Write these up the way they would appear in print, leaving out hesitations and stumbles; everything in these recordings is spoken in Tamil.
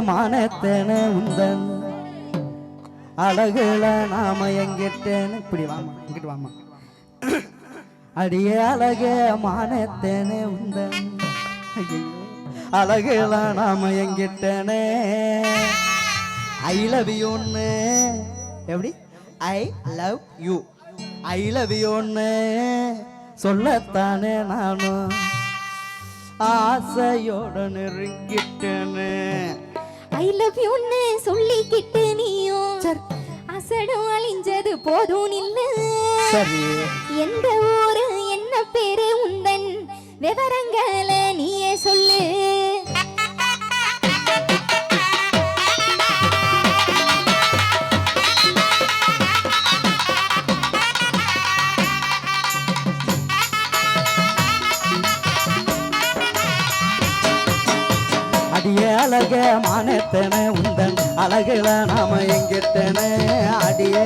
மானத்தேன உந்தன் அழகுல நாம எங்கிட்டேன்னு இப்படி வாமா இங்கிட்டு வாமா அடியே அழக மானத்தேனே உந்தன் அழகுல நாம எங்கிட்டேனே ஐ லவ் யூன்னு எப்படி I love you I love யூன்னு சொல்லத்தானே நானும் ஆசையோட நெருங்கிட்டேனே ஐ லவ் யூன்னு சொல்லிக்கிட்டு நீயும் அசடும் அழிஞ்சது போதும் இல்ல சரி எந்த ஊரு என்ன பேரு உந்தன் விவரங்களை நீயே சொல்லு அடியே அழக மானத்தேன உந்தன் அழகுல நாம எங்கிட்டேனே அடியே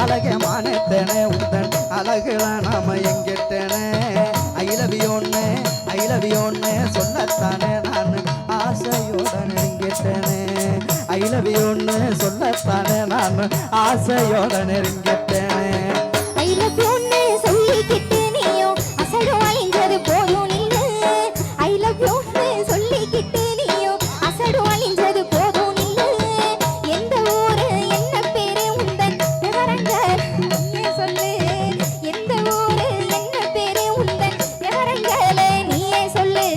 அழக மானத்தேன உந்தன் அழகுல நாம எங்கிட்டேனே ஐ லவ் யூன்னு சொல்லத்தானே நான் ஆசையோட நெருங்கிட்டேனே ஐ லவ் யூன்னு சொல்லத்தானே நான் ஆசையோட நெருங்கிட்டேனே ஐ லவ் யூன்னு சொல்லிக்கிட்டு நீயும் அசடும் அழிஞ்சது போதும் இல்ல ஐ லவ் யூன்னு சொல்லிக்கிட்டு அழிஞ்சது போதும் இல்ல எந்த ஊரு என்ன பேரு உந்தன் விவரங்கள் நீயே சொல்லு எந்த ஊரு என்ன பேரு உந்தன் விவரங்களை நீயே சொல்லு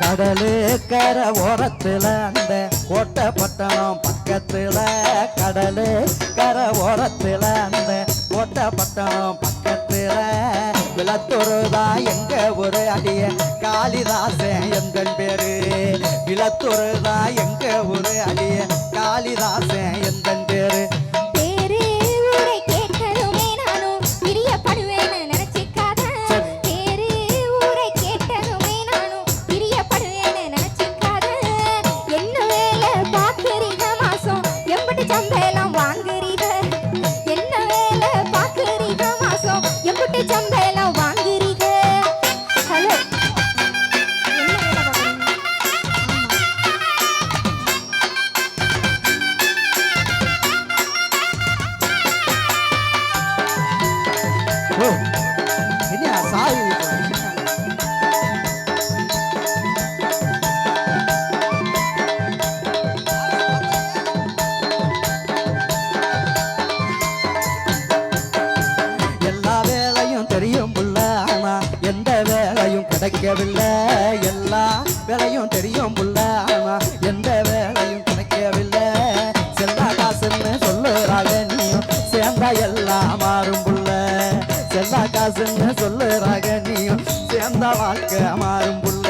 கடலு கரை ஓரத்துல அந்த கோட்டைப்பட்டணம் பக்கத்துல கடலு கரை ஓரத்துல அந்த கோட்டைப்பட்டணம் பக்கத்துல விளத்தொருதா எங்க ஒரு அடிய காளிதாசன் எந்தன் பேரு விளத்தொருதா எங்க ஒரு அடிய காளிதாசன் எந்தன் பேரு கிடைக்கவில்லை எல்லா வேலையும் தெரியும் புள்ள ஆனா எந்த வேலையும் கிடைக்கவில்லை செல்லா காசுன்னு சொல்லுறாங்க நீயும் சேர்ந்தா எல்லாம் மாறும் புள்ள செல்லா காசுன்னு சொல்லுறாங்க நீயும் சேர்ந்தா வாழ்க்கை மாறும் புள்ள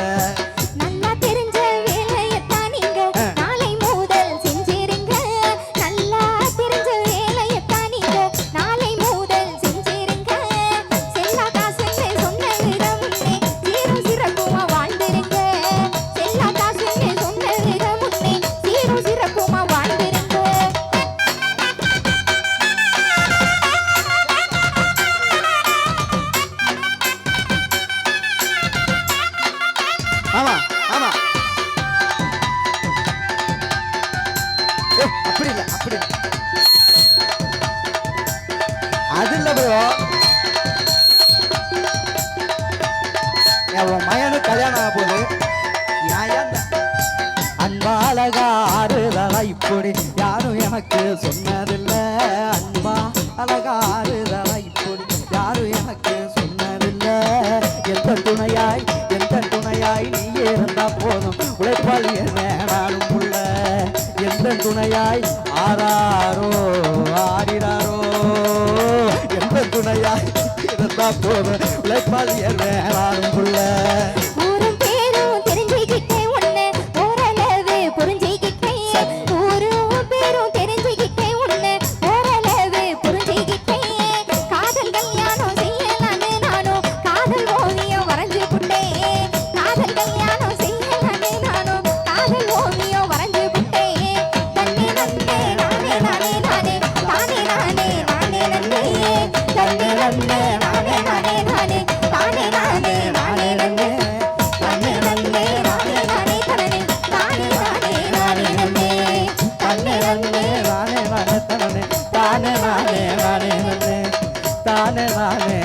மயனு கல்யாணம் ஆக போது அன்பா அழகா ஆறுதலா இப்படி யாரும் எனக்கு சொன்னதில்லை அன்பா அழகா ஆறுதலா இப்படி யாரும் எனக்கு சொன்னதில்லை எந்த துணையாய் நீ இருந்தா போதும் உழைப்பால் வேணாலும் உள்ள எந்த துணையாய் ஆறாரோ ஆடினாரோ எந்த துணையாய் இருந்தா போதும் உழைப்பால் வேணாலும் உள்ள புரிஞ்சுக்கிட்டேன் ஊரும் பேரும் தெரிஞ்சுக்கிட்டேன் உன்னை ஓரளவு தானே நானே